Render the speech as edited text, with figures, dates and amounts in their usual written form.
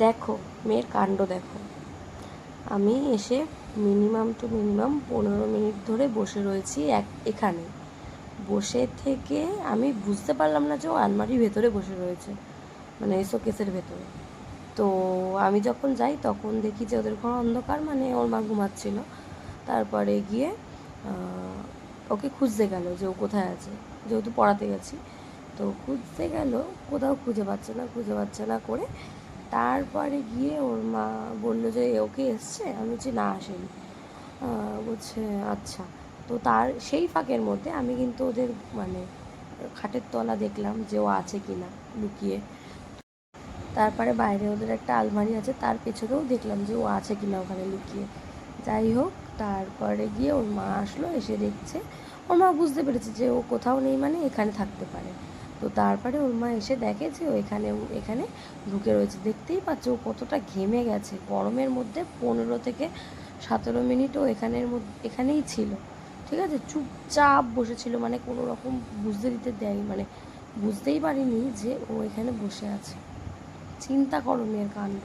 দেখো মেয়ের কাণ্ড দেখো। আমি এসে মিনিমাম 15 মিনিট ধরে বসে রয়েছি এখানে। বসে থেকে আমি বুঝতে পারলাম না যে ও আলমারির ভেতরে বসে রয়েছে, মানে শোকেসের ভেতরে। তো আমি যখন যাই তখন দেখি যে ওদের ঘর অন্ধকার, মানে ওর মা ঘুমাচ্ছিল। তারপরে গিয়ে ওকে খুঁজতে গেল যে ও কোথায় আছে, যেহেতু পড়াতে গেছি। তো খুঁজতে গেল, কোথাও খুঁজে পাচ্ছে না করে তারপরে গিয়ে ওর মা বললো যে ওকে এসছে। আমি বলছি না, আসেনি। বলছে আচ্ছা। তো তার সেই ফাঁকের মধ্যে আমি কিন্তু ওদের মানে খাটের তলা দেখলাম যে ও আছে কি না লুকিয়ে। তারপরে বাইরে ওদের একটা আলমারি আছে, তার পেছনেও দেখলাম যে ও আছে কি না ওখানে লুকিয়ে। যাই হোক, তারপরে গিয়ে ওর মা আসলো, এসে দেখছে। ওর মা বুঝতে পেরেছে যে ও কোথাও নেই, মানে এখানে থাকতে পারে। তো তারপরে ওর মা এসে দেখে যে ও এখানে ঢুকে রয়েছে। দেখতেই পাচ্ছে ও কতটা ঘেমে গেছে গরমের মধ্যে। 15 থেকে 17 মিনিট ও এখানেই ছিল। ঠিক আছে, চুপচাপ বসেছিল, মানে কোনো রকম বুঝতে দিতে দেয়, মানে বুঝতেই পারিনি যে ও এখানে বসে আছে। চিন্তা করো মেয়ের কাণ্ড।